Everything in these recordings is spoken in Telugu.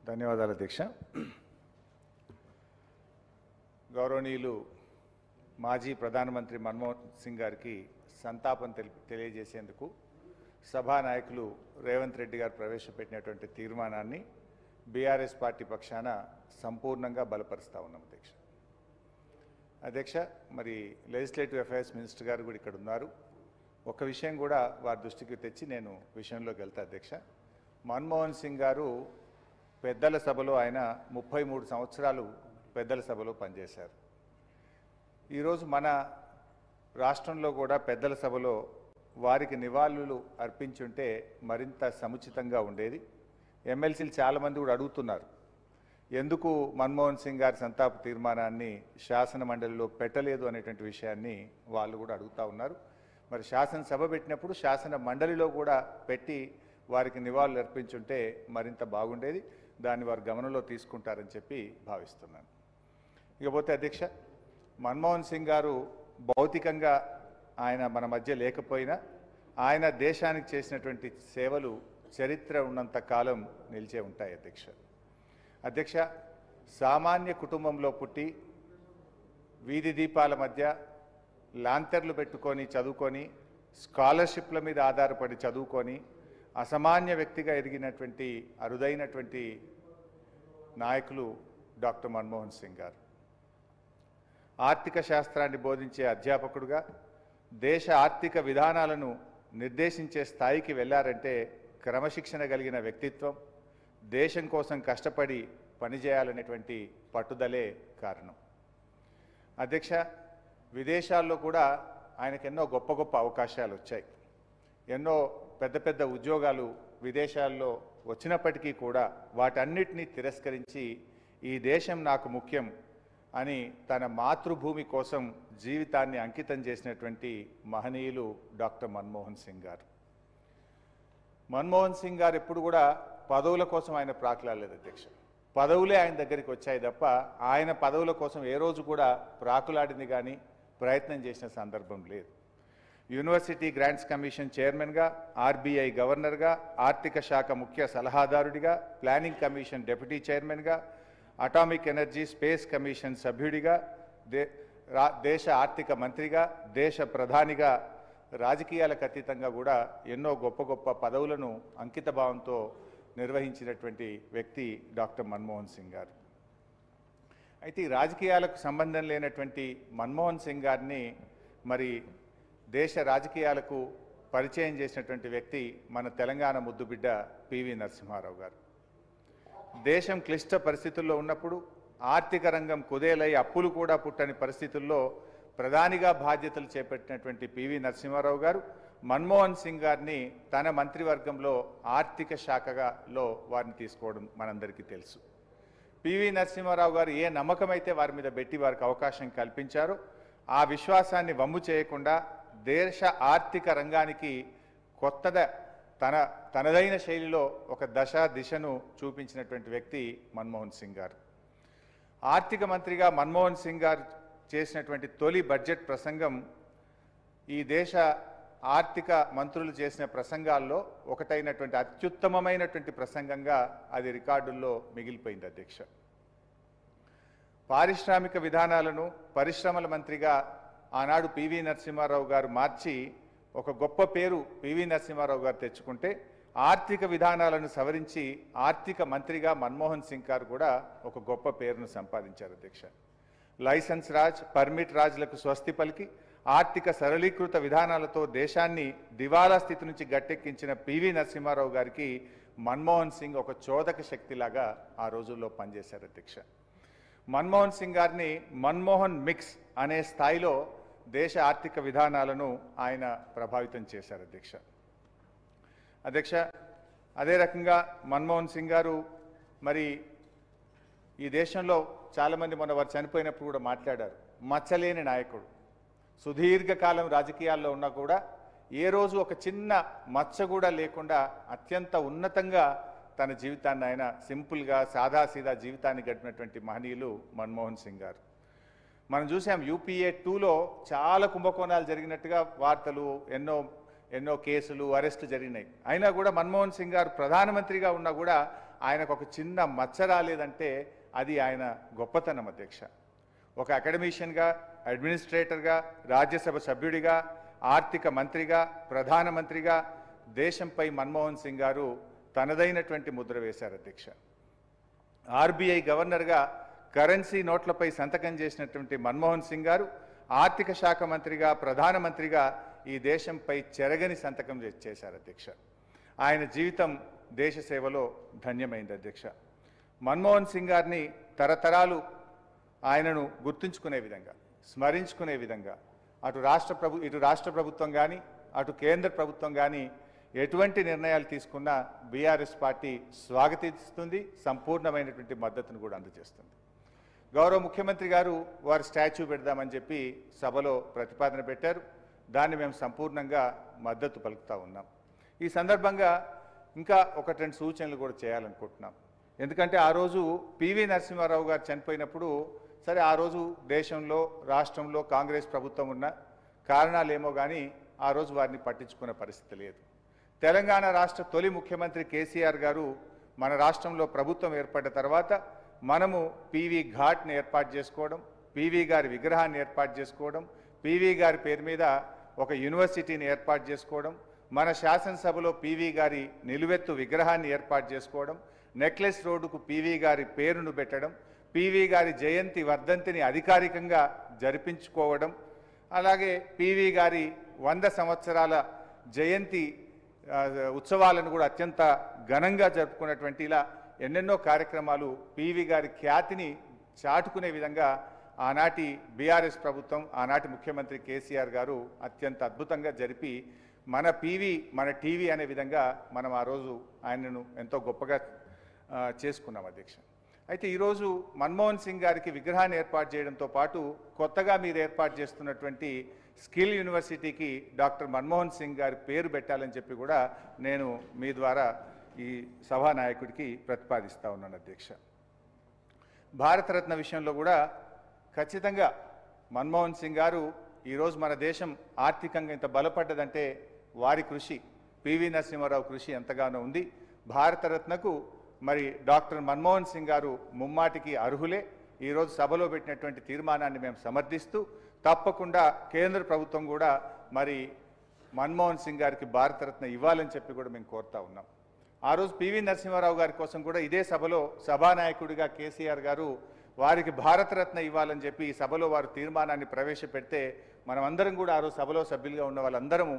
ధన్యవాదాలు అధ్యక్ష. గౌరవనీయులు మాజీ ప్రధానమంత్రి మన్మోహన్ సింగ్ గారికి సంతాపం తెలియజేసేందుకు సభానాయకులు రేవంత్ రెడ్డి గారు ప్రవేశపెట్టినటువంటి తీర్మానాన్ని బీఆర్ఎస్ పార్టీ పక్షాన సంపూర్ణంగా బలపరుస్తా ఉన్నాం అధ్యక్ష. మరి లెజిస్లేటివ్ అఫైర్స్ మినిస్టర్ గారు కూడా ఇక్కడ ఉన్నారు. ఒక విషయం కూడా వారి దృష్టికి తెచ్చి నేను విషయంలోకి వెళ్తా అధ్యక్ష. మన్మోహన్ సింగ్ గారు పెద్దల సభలో ఆయన 33 సంవత్సరాలు పెద్దల సభలో పనిచేశారు. ఈరోజు మన రాష్ట్రంలో కూడా పెద్దల సభలో వారికి నివాళులు అర్పించుంటే మరింత సముచితంగా ఉండేది. ఎమ్మెల్సీలు చాలామంది కూడా అడుగుతున్నారు, ఎందుకు మన్మోహన్ సింగ్ గారి సంతాప తీర్మానాన్ని శాసన మండలిలో పెట్టలేదు అనేటువంటి విషయాన్ని వాళ్ళు కూడా అడుగుతూ ఉన్నారు. మరి శాసనసభ పెట్టినప్పుడు శాసన మండలిలో కూడా పెట్టి వారికి నివాళులు అర్పించుంటే మరింత బాగుండేది. దాన్ని వారు గమనంలో తీసుకుంటారని చెప్పి భావిస్తున్నాను. ఇకపోతే అధ్యక్ష, మన్మోహన్ సింగ్ గారు భౌతికంగా ఆయన మన మధ్య లేకపోయినా ఆయన దేశానికి చేసినటువంటి సేవలు చరిత్ర ఉన్నంత కాలం నిలిచే ఉంటాయి అధ్యక్ష. సామాన్య కుటుంబంలో పుట్టి వీధి దీపాల మధ్య లాంతర్లు పెట్టుకొని చదువుకొని స్కాలర్షిప్ల మీద ఆధారపడి చదువుకొని అసామాన్య వ్యక్తిగా ఎదిగినటువంటి అరుదైనటువంటి నాయకులు డాక్టర్ మన్మోహన్ సింగ్ గారు. ఆర్థిక శాస్త్రాన్ని బోధించే అధ్యాపకుడుగా దేశ ఆర్థిక విధానాలను నిర్దేశించే స్థాయికి వెళ్ళారంటే క్రమశిక్షణ కలిగిన వ్యక్తిత్వం, దేశం కోసం కష్టపడి పనిచేయాలనేటువంటి పట్టుదలే కారణం అధ్యక్ష. విదేశాల్లో కూడా ఆయనకు ఎన్నో గొప్ప గొప్ప అవకాశాలు వచ్చాయి. ఎన్నో పెద్ద పెద్ద ఉద్యోగాలు విదేశాల్లో వచ్చినప్పటికీ కూడా వాటన్నిటినీ తిరస్కరించి ఈ దేశం నాకు ముఖ్యం అని తన మాతృభూమి కోసం జీవితాన్ని అంకితం చేసినటువంటి మహనీయులు డాక్టర్ మన్మోహన్ సింగ్ గారు. మన్మోహన్ సింగ్ గారు ఎప్పుడు కూడా పదవుల కోసం ఆయన ప్రాకులాడలేదు అధ్యక్ష. పదవులే ఆయన దగ్గరికి వచ్చాయి తప్ప ఆయన పదవుల కోసం ఏ రోజు కూడా ప్రాకులాడింది కానీ ప్రయత్నం చేసిన సందర్భం లేదు. యూనివర్సిటీ గ్రాంట్స్ కమిషన్ చైర్మన్గా, ఆర్బీఐ గవర్నర్గా, ఆర్థిక శాఖ ముఖ్య సలహాదారుడిగా, ప్లానింగ్ కమిషన్ డిప్యూటీ చైర్మన్గా, అటామిక్ ఎనర్జీ స్పేస్ కమిషన్ సభ్యుడిగా, దేశ ఆర్థిక మంత్రిగా, దేశ ప్రధానిగా, రాజకీయాలకు అతీతంగా కూడా ఎన్నో గొప్ప గొప్ప పదవులను అంకితభావంతో నిర్వహించినటువంటి వ్యక్తి డాక్టర్ మన్మోహన్ సింగ్ గారు. అయితే ఈ రాజకీయాలకు సంబంధం లేనటువంటి మన్మోహన్ సింగ్ గారిని మరి దేశ రాజకీయాలకు పరిచయం చేసినటువంటి వ్యక్తి మన తెలంగాణ ముద్దుబిడ్డ పివి నరసింహారావు గారు. దేశం క్లిష్ట పరిస్థితుల్లో ఉన్నప్పుడు, ఆర్థిక రంగం కుదేలై అప్పులు కూడా పుట్టని పరిస్థితుల్లో ప్రధానిగా బాధ్యతలు చేపట్టినటువంటి పివి నరసింహారావు గారు మన్మోహన్ సింగ్ గారిని తన మంత్రివర్గంలో ఆర్థిక శాఖలో వారిని తీసుకోవడం మనందరికీ తెలుసు. పివి నరసింహారావు గారు ఏ నమ్మకమైతే వారి మీద పెట్టి వారికి అవకాశం కల్పించారో ఆ విశ్వాసాన్ని వమ్ము చేయకుండా దేశ ఆర్థిక రంగానికి తనదైన శైలిలో ఒక దిశను చూపించినటువంటి వ్యక్తి మన్మోహన్ సింగ్ గారు. ఆర్థిక మంత్రిగా మన్మోహన్ సింగ్ గారు చేసినటువంటి తొలి బడ్జెట్ ప్రసంగం ఈ దేశ ఆర్థిక మంత్రులు చేసిన ప్రసంగాల్లో ఒకటైనటువంటి అత్యుత్తమమైనటువంటి ప్రసంగంగా అది రికార్డుల్లో మిగిలిపోయింది అధ్యక్ష. పారిశ్రామిక విధానాలను పరిశ్రమల మంత్రిగా ఆనాడు పివి నరసింహారావు గారు మార్చి ఒక గొప్ప పేరు పివి నరసింహారావు గారు తెచ్చుకుంటే, ఆర్థిక విధానాలను సవరించి ఆర్థిక మంత్రిగా మన్మోహన్ సింగ్ గారు కూడా ఒక గొప్ప పేరును సంపాదించారు అధ్యక్ష. లైసెన్స్ రాజ్, పర్మిట్ రాజ్లకు స్వస్తి పలికి ఆర్థిక సరళీకృత విధానాలతో దేశాన్ని దివాలా స్థితి నుంచి గట్టెక్కించిన పివి నరసింహారావు గారికి మన్మోహన్ సింగ్ ఒక చోదక శక్తిలాగా ఆ రోజుల్లో పనిచేశారు అధ్యక్ష. మన్మోహన్ సింగ్ గారిని మన్మోహన్ మిక్స్ అనే స్థాయిలో దేశ ఆర్థిక విధానాలను ఆయన ప్రభావితం చేశారు అధ్యక్ష. అదే రకంగా మన్మోహన్ సింగ్ గారు మరి ఈ దేశంలో చాలామంది మొన్న వారు చనిపోయినప్పుడు కూడా మాట్లాడారు, మచ్చలేని నాయకుడు. సుదీర్ఘకాలం రాజకీయాల్లో ఉన్నా కూడా ఏ రోజు ఒక చిన్న మచ్చ కూడా లేకుండా అత్యంత ఉన్నతంగా తన జీవితాన్ని ఆయన సింపుల్గా సాదాసీదా జీవితాన్ని గడిపినటువంటి మహనీయులు మన్మోహన్ సింగ్ గారు. మనం చూసాం యూపీఏ 2లో చాలా కుంభకోణాలు జరిగినట్టుగా వార్తలు, ఎన్నో కేసులు, అరెస్టు జరిగినాయి. అయినా కూడా మన్మోహన్ సింగ్ గారు ప్రధానమంత్రిగా ఉన్నా కూడా ఆయనకు ఒక చిన్న మచ్చ రాలేదంటే అది ఆయన గొప్పతనం అధ్యక్ష. ఒక అకాడమిషియన్గా, అడ్మినిస్ట్రేటర్గా, రాజ్యసభ సభ్యుడిగా, ఆర్థిక మంత్రిగా, ప్రధానమంత్రిగా దేశంపై మన్మోహన్ సింగ్ గారు తనదైనటువంటి ముద్ర వేశారు అధ్యక్ష. ఆర్బీఐ గవర్నర్గా కరెన్సీ నోట్లపై సంతకం చేసినటువంటి మన్మోహన్ సింగ్ గారు ఆర్థిక శాఖ మంత్రిగా, ప్రధానమంత్రిగా ఈ దేశంపై చెరగని సంతకం చేశారు అధ్యక్ష. ఆయన జీవితం దేశ సేవలో ధన్యమైంది అధ్యక్ష. మన్మోహన్ సింగ్ గారిని తరతరాలు ఆయనను గుర్తుంచుకునే విధంగా, స్మరించుకునే విధంగా ఇటు రాష్ట్ర ప్రభుత్వం కానీ, అటు కేంద్ర ప్రభుత్వం కానీ ఎటువంటి నిర్ణయాలు తీసుకున్నా బీఆర్ఎస్ పార్టీ స్వాగతిస్తుంది, సంపూర్ణమైనటువంటి మద్దతును కూడా అందజేస్తుంది. గౌరవ ముఖ్యమంత్రి గారు వారి స్టాచ్యూ పెడదామని చెప్పి సభలో ప్రతిపాదన పెట్టారు. దాన్ని మేము సంపూర్ణంగా మద్దతు పలుకుతూ ఉన్నాం. ఈ సందర్భంగా ఇంకా ఒకటి రెండు సూచనలు కూడా చేయాలనుకుంటున్నాం. ఎందుకంటే ఆ రోజు పివి నరసింహారావు గారు చనిపోయినప్పుడు సరే ఆ రోజు దేశంలో, రాష్ట్రంలో కాంగ్రెస్ ప్రభుత్వం ఉన్న కారణాలేమో కానీ ఆ రోజు వారిని పట్టించుకునే పరిస్థితి లేదు. తెలంగాణ రాష్ట్ర తొలి ముఖ్యమంత్రి కేసీఆర్ గారు మన రాష్ట్రంలో ప్రభుత్వం ఏర్పడ్డ తర్వాత మనము పీవీ ఘాట్ని ఏర్పాటు చేసుకోవడం, పీవీ గారి విగ్రహాన్ని ఏర్పాటు చేసుకోవడం, పీవీ గారి పేరు మీద ఒక యూనివర్సిటీని ఏర్పాటు చేసుకోవడం, మన శాసనసభలో పీవీ గారి నిలువెత్తు విగ్రహాన్ని ఏర్పాటు చేసుకోవడం, నెక్లెస్ రోడ్డుకు పీవీ గారి పేరును పెట్టడం, పీవీ గారి జయంతి వర్ధంతిని అధికారికంగా జరిపించుకోవడం, అలాగే పీవీ గారి 100 సంవత్సరాల జయంతి ఉత్సవాలను కూడా అత్యంత ఘనంగా జరుపుకున్నటువంటి ఇలా ఎన్నెన్నో కార్యక్రమాలు పీవీ గారి ఖ్యాతిని చాటుకునే విధంగా ఆనాటి బీఆర్ఎస్ ప్రభుత్వం, ఆనాటి ముఖ్యమంత్రి కేసీఆర్ గారు అత్యంత అద్భుతంగా జరిపి మన పీవీ మన టీవీ అనే విధంగా మనం ఆ రోజు ఆయనను ఎంతో గొప్పగా చేసుకున్నాం అధ్యక్ష. అయితే ఈరోజు మన్మోహన్ సింగ్ గారికి విగ్రహాన్ని ఏర్పాటు చేయడంతో పాటు కొత్తగా మీరు ఏర్పాటు చేస్తున్నటువంటి స్కిల్ యూనివర్సిటీకి డాక్టర్ మన్మోహన్ సింగ్ గారి పేరు పెట్టాలని చెప్పి కూడా నేను మీ ద్వారా ఈ సభానాయకుడికి ప్రతిపాదిస్తూ ఉన్నాను అధ్యక్ష. భారతరత్న విషయంలో కూడా ఖచ్చితంగా మన్మోహన్ సింగ్ గారు ఈరోజు మన దేశం ఆర్థికంగా ఇంత బలపడ్డదంటే వారి కృషి, పివి నరసింహారావు కృషి ఎంతగానో ఉంది. భారతరత్నకు మరి డాక్టర్ మన్మోహన్ సింగ్ గారు ముమ్మాటికి అర్హులే. ఈరోజు సభలో పెట్టినటువంటి తీర్మానాన్ని మేము సమర్థిస్తూ తప్పకుండా కేంద్ర ప్రభుత్వం కూడా మరి మన్మోహన్ సింగ్ గారికి భారతరత్న ఇవ్వాలని చెప్పి కూడా మేము కోరుతా ఉన్నాం. ఆ రోజు పివి నరసింహారావు గారి కోసం కూడా ఇదే సభలో సభానాయకుడిగా కేసీఆర్ గారు వారికి భారతరత్న ఇవ్వాలని చెప్పి ఈ సభలో వారు తీర్మానాన్ని ప్రవేశపెడితే మనమందరం కూడా ఆ రోజు సభలో సభ్యులుగా ఉన్న వాళ్ళందరము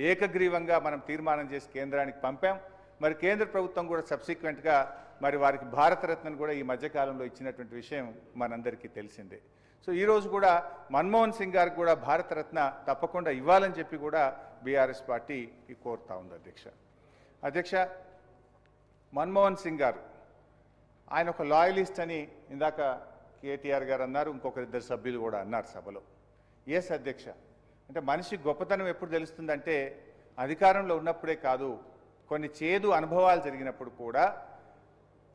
ఏకగ్రీవంగా మనం తీర్మానం చేసి కేంద్రానికి పంపాం. మరి కేంద్ర ప్రభుత్వం కూడా సబ్సిక్వెంట్గా మరి వారికి భారతరత్నను కూడా ఈ మధ్యకాలంలో ఇచ్చినటువంటి విషయం మనందరికీ తెలిసిందే. సో ఈరోజు కూడా మన్మోహన్ సింగ్ గారికి కూడా భారతరత్న తప్పకుండా ఇవ్వాలని చెప్పి కూడా బీఆర్ఎస్ పార్టీ కోరుతా ఉంది అధ్యక్ష. మన్మోహన్ సింగ్ గారు ఆయన ఒక లాయలిస్ట్ అని ఇందాక కేటీఆర్ గారు అన్నారు, ఇంకొకరిద్దరు సభ్యులు కూడా అన్నారు సభలో. ఎస్ అధ్యక్ష, అంటే మనిషి గొప్పతనం ఎప్పుడు తెలుస్తుందంటే అధికారంలో ఉన్నప్పుడే కాదు, కొన్ని చేదు అనుభవాలు జరిగినప్పుడు కూడా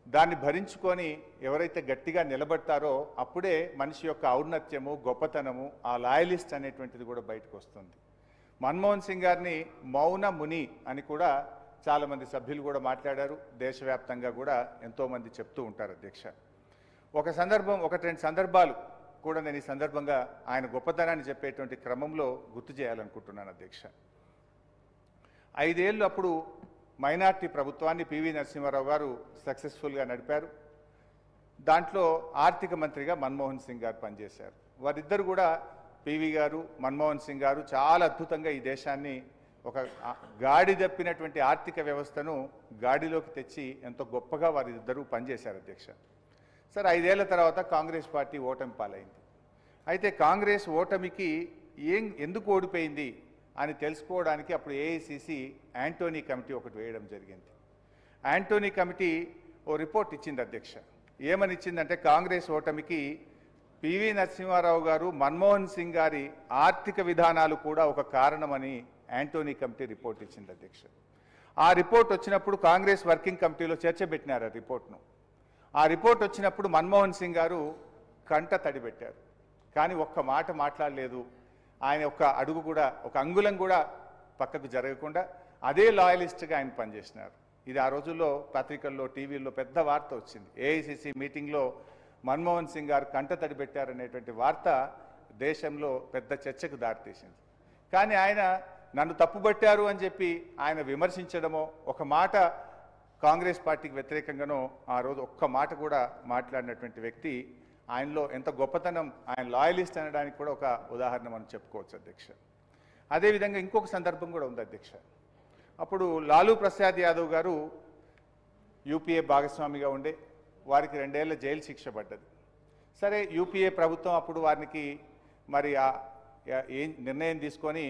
దాన్ని భరించుకొని ఎవరైతే గట్టిగా నిలబడతారో అప్పుడే మనిషి యొక్క ఔన్నత్యము, గొప్పతనము, ఆ లాయలిస్ట్ అనేటువంటిది కూడా బయటకు వస్తుంది. మన్మోహన్ సింగ్ గారిని మౌన ముని అని కూడా చాలామంది సభ్యులు కూడా మాట్లాడారు. దేశవ్యాప్తంగా కూడా ఎంతోమంది చెప్తూ ఉంటారు అధ్యక్ష. ఒకటి రెండు సందర్భాలు కూడా నేను ఈ సందర్భంగా ఆయన గొప్పతనాన్ని చెప్పేటువంటి క్రమంలో గుర్తు చేయాలనుకుంటున్నాను అధ్యక్ష. 5 ఏళ్ళు అప్పుడు మైనార్టీ ప్రభుత్వాన్ని పివి నరసింహారావు గారు సక్సెస్ఫుల్గా నడిపారు. దాంట్లో ఆర్థిక మంత్రిగా మన్మోహన్ సింగ్ గారు పనిచేశారు. వారిద్దరు కూడా పివి గారు, మన్మోహన్ సింగ్ గారు చాలా అద్భుతంగా ఈ దేశాన్ని ఒక గాడి తప్పినటువంటి ఆర్థిక వ్యవస్థను గాడిలోకి తెచ్చి ఎంతో గొప్పగా వారిద్దరూ పనిచేశారు అధ్యక్ష. సరే 5 ఏళ్ల తర్వాత కాంగ్రెస్ పార్టీ ఓటమి పాలైంది. అయితే కాంగ్రెస్ ఓటమికి ఎందుకు ఓడిపోయింది అని తెలుసుకోవడానికి అప్పుడు ఏఐసిసి యాంటోనీ కమిటీ ఒకటి వేయడం జరిగింది. యాంటోనీ కమిటీ ఓ రిపోర్ట్ ఇచ్చింది అధ్యక్ష. ఏమని ఇచ్చిందంటే కాంగ్రెస్ ఓటమికి పివి నరసింహారావు గారు, మన్మోహన్ సింగ్ గారి ఆర్థిక విధానాలు కూడా ఒక కారణమని యాంటోనీ కమిటీ రిపోర్ట్ ఇచ్చింది అధ్యక్ష. ఆ రిపోర్ట్ వచ్చినప్పుడు కాంగ్రెస్ వర్కింగ్ కమిటీలో చర్చ పెట్టినారు ఆ రిపోర్ట్ను. ఆ రిపోర్ట్ వచ్చినప్పుడు మన్మోహన్ సింగ్ గారు కంట తడిపెట్టారు, కానీ ఒక్క మాట మాట్లాడలేదు. ఆయన ఒక్క అడుగు కూడా, ఒక అంగుళం కూడా పక్కకు జరగకుండా అదే లాయలిస్ట్గా ఆయన పనిచేసినారు. ఇది ఆ రోజుల్లో పత్రికల్లో టీవీల్లో పెద్ద వార్త వచ్చింది. ఏఐసిసి మీటింగ్లో మన్మోహన్ సింగ్ గారు కంటతడి పెట్టారనేటువంటి వార్త దేశంలో పెద్ద చర్చకు దారితీసింది. కానీ ఆయన నన్ను తప్పుబట్టారు అని చెప్పి ఆయన విమర్శించడమో, ఒక మాట కాంగ్రెస్ పార్టీకి వ్యతిరేకంగానో ఆ రోజు ఒక్క మాట కూడా మాట్లాడినటువంటి వ్యక్తి, ఆయనలో ఎంత గొప్పతనం, ఆయన లాయలిస్ట్ అనడానికి కూడా ఒక ఉదాహరణ మనం చెప్పుకోవచ్చు అధ్యక్ష. అదేవిధంగా ఇంకొక సందర్భం కూడా ఉంది అధ్యక్ష. అప్పుడు లాలూ ప్రసాద్ యాదవ్ గారు యూపీఏ భాగస్వామిగా ఉండే, వారికి 2 ఏళ్ల జైలు శిక్ష పడ్డది. సరే, యూపీఏ ప్రభుత్వం అప్పుడు వారికి మరి ఏం నిర్ణయం తీసుకొని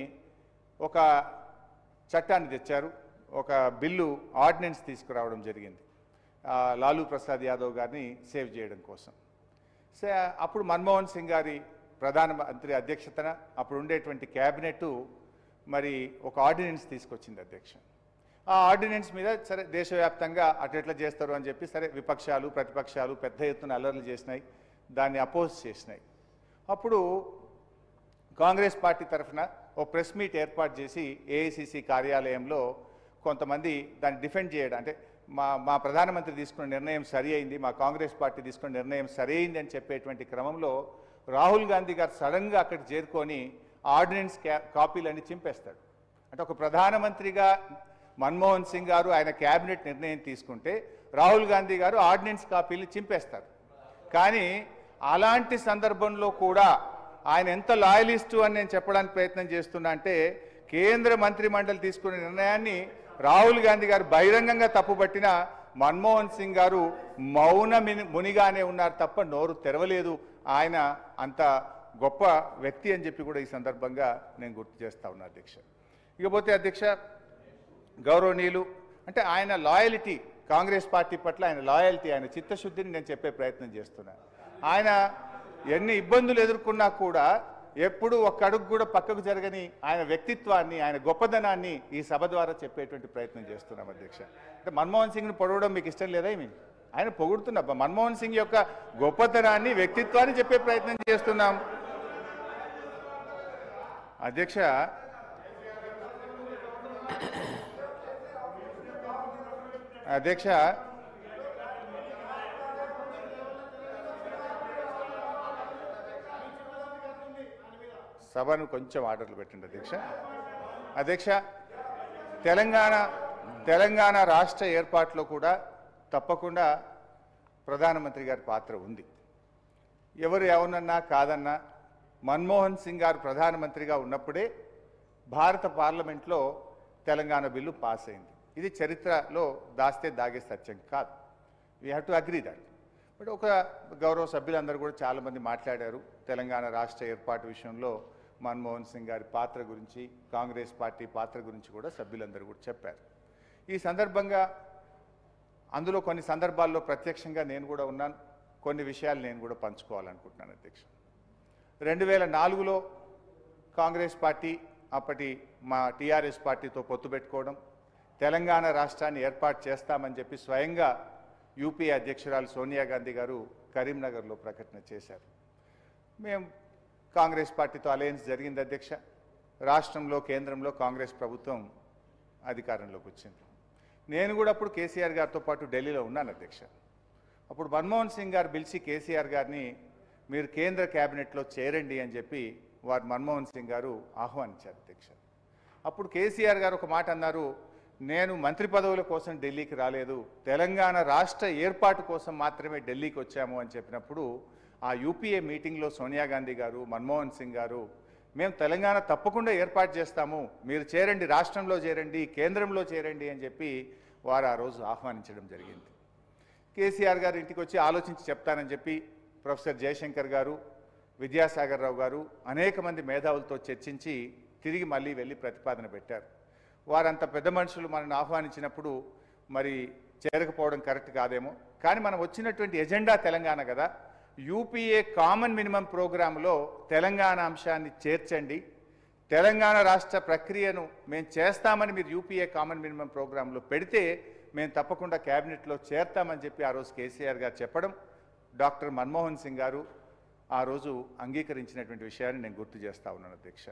ఒక చట్టాన్ని తెచ్చారు, ఒక బిల్లు ఆర్డినెన్స్ తీసుకురావడం జరిగింది లాలూ ప్రసాద్ యాదవ్ గారిని సేవ్ చేయడం కోసం. అప్పుడు మన్మోహన్ సింగ్ గారి ప్రధానమంత్రి అధ్యక్షతన అప్పుడు ఉండేటువంటి క్యాబినెట్ మరి ఒక ఆర్డినెన్స్ తీసుకొచ్చింది అధ్యక్ష. ఆ ఆర్డినెన్స్ మీద సరే దేశవ్యాప్తంగా అటు ఎట్లా చేస్తారు అని చెప్పి సరే విపక్షాలు ప్రతిపక్షాలు పెద్ద ఎత్తున అల్లర్లు చేసినాయి, దాన్ని అపోజ్ చేసినాయి. అప్పుడు కాంగ్రెస్ పార్టీ తరఫున ఓ ప్రెస్ మీట్ ఏర్పాటు చేసి ఏఐసిసి కార్యాలయంలో కొంతమంది దాన్ని డిఫెండ్ చేయడం, అంటే మా ప్రధానమంత్రి తీసుకున్న నిర్ణయం సరి అయింది, మా కాంగ్రెస్ పార్టీ తీసుకున్న నిర్ణయం సరి అయింది అని చెప్పేటువంటి క్రమంలో రాహుల్ గాంధీ గారు సడన్గా అక్కడికి చేరుకొని ఆర్డినెన్స్ కాపీలన్నీ చింపేస్తాడు. అంటే ఒక ప్రధానమంత్రిగా మన్మోహన్ సింగ్ గారు ఆయన క్యాబినెట్ నిర్ణయం తీసుకుంటే రాహుల్ గాంధీ గారు ఆర్డినెన్స్ కాపీలు చింపేస్తారు. కానీ అలాంటి సందర్భంలో కూడా ఆయన ఎంత లాయలిస్టు అని నేను చెప్పడానికి ప్రయత్నం చేస్తున్నా అంటే, కేంద్ర మంత్రి మండలి తీసుకున్న నిర్ణయాన్ని రాహుల్ గాంధీ గారు బహిరంగంగా తప్పుపట్టిన మన్మోహన్ సింగ్ గారు మౌన మునిగానే ఉన్నారు తప్ప నోరు తెరవలేదు. ఆయన అంత గొప్ప వ్యక్తి అని చెప్పి కూడా ఈ సందర్భంగా నేను గుర్తు చేస్తా ఉన్నా అధ్యక్ష. ఇకపోతే అధ్యక్ష, గౌరవనీయులు అంటే ఆయన లాయల్టీ, కాంగ్రెస్ పార్టీ పట్ల ఆయన లాయల్టీ, ఆయన చిత్తశుద్ధిని నేను చెప్పే ప్రయత్నం చేస్తున్నాను. ఆయన ఎన్ని ఇబ్బందులు ఎదుర్కొన్నా కూడా ఎప్పుడు ఒక్క అడుగు కూడా పక్కకు జరగని ఆయన వ్యక్తిత్వాన్ని, ఆయన గొప్పదనాన్ని ఈ సభ ద్వారా చెప్పేటువంటి ప్రయత్నం చేస్తున్నాం అధ్యక్ష. అంటే మన్మోహన్ సింగ్ని పొడవడం మీకు ఇష్టం లేదా? ఆయన పొగుడుతున్నా మన్మోహన్ సింగ్ యొక్క గొప్పతనాన్ని, వ్యక్తిత్వాన్ని చెప్పే ప్రయత్నం చేస్తున్నాం అధ్యక్ష. అధ్యక్ష సభను కొంచెం ఆర్డర్లు పెట్టండి అధ్యక్ష. అధ్యక్ష, తెలంగాణ రాష్ట్ర ఏర్పాటులో కూడా తప్పకుండా ప్రధానమంత్రి గారి పాత్ర ఉంది. ఎవరు ఎవరన్నా కాదన్నా మన్మోహన్ సింగ్ గారు ప్రధానమంత్రిగా ఉన్నప్పుడే భారత పార్లమెంట్లో తెలంగాణ బిల్లు పాస్ అయింది. ఇది చరిత్రలో దాస్తే దాగే సత్యం కాదు. We have to agree that. But ఒక గౌరవ సభ్యులందరూ కూడా చాలామంది మాట్లాడారు తెలంగాణ రాష్ట్ర ఏర్పాటు విషయంలో మన్మోహన్ సింగ్ గారి పాత్ర గురించి, కాంగ్రెస్ పార్టీ పాత్ర గురించి కూడా సభ్యులందరూ కూడా చెప్పారు. ఈ సందర్భంగా అందులో కొన్ని సందర్భాల్లో ప్రత్యక్షంగా నేను కూడా ఉన్నాను, కొన్ని విషయాలు నేను కూడా పంచుకోవాలనుకుంటున్నాను అధ్యక్ష. 2004లో కాంగ్రెస్ పార్టీ అప్పటి మా టీఆర్ఎస్ పార్టీతో పొత్తు పెట్టుకోవడం, తెలంగాణ రాష్ట్రాన్ని ఏర్పాటు చేస్తామని చెప్పి స్వయంగా యూపీఏ అధ్యక్షురాలు సోనియా గాంధీ గారు కరీంనగర్లో ప్రకటన చేశారు. మేము కాంగ్రెస్ పార్టీతో అలయన్స్ జరిగింది అధ్యక్ష. రాష్ట్రంలో కేంద్రంలో కాంగ్రెస్ ప్రభుత్వం అధికారంలోకి వచ్చింది. నేను కూడా అప్పుడు కేసీఆర్ గారితో పాటు ఢిల్లీలో ఉన్నాను అధ్యక్ష. అప్పుడు మన్మోహన్ సింగ్ గారు పిలిచి కేసీఆర్ గారిని మీరు కేంద్ర క్యాబినెట్లో చేరండి అని చెప్పి వారు మన్మోహన్ సింగ్ గారు ఆహ్వానించారు అధ్యక్ష. అప్పుడు కేసీఆర్ గారు ఒక మాట అన్నారు, నేను మంత్రి పదవుల కోసం ఢిల్లీకి రాలేదు, తెలంగాణ రాష్ట్ర ఏర్పాటు కోసం మాత్రమే ఢిల్లీకి వచ్చాము అని చెప్పినప్పుడు ఆ యూపీఏ మీటింగ్లో సోనియా గాంధీ గారు, మన్మోహన్ సింగ్ గారు మేము తెలంగాణ తప్పకుండా ఏర్పాటు చేస్తాము, మీరు చేరండి, రాష్ట్రంలో చేరండి, కేంద్రంలో చేరండి అని చెప్పి వారు ఆ రోజు ఆహ్వానించడం జరిగింది. కేసీఆర్ గారు ఇంటికి వచ్చి ఆలోచించి చెప్తానని చెప్పి ప్రొఫెసర్ జయశంకర్ గారు, విద్యాసాగర్ రావు గారు అనేక మంది మేధావులతో చర్చించి తిరిగి మళ్ళీ వెళ్ళి ప్రతిపాదన పెట్టారు. వారంత పెద్ద మనుషులు మనల్ని ఆహ్వానించినప్పుడు మరి చేరకపోవడం కరెక్ట్ కాదేమో, కానీ మనం వచ్చినటువంటి ఎజెండా తెలంగాణ కదా, యూపీఏ కామన్ మినిమం ప్రోగ్రాంలో తెలంగాణ అంశాన్ని చేర్చండి, తెలంగాణ రాష్ట్ర ప్రక్రియను మేము చేస్తామని మీరు యూపీఏ కామన్ మినిమం ప్రోగ్రాంలో పెడితే మేము తప్పకుండా క్యాబినెట్లో చేర్తామని చెప్పి ఆ రోజు కేసీఆర్ గారు చెప్పడం, డాక్టర్ మన్మోహన్ సింగ్ గారు ఆ రోజు అంగీకరించినటువంటి విషయాన్ని నేను గుర్తు చేస్తా ఉన్నాను అధ్యక్ష.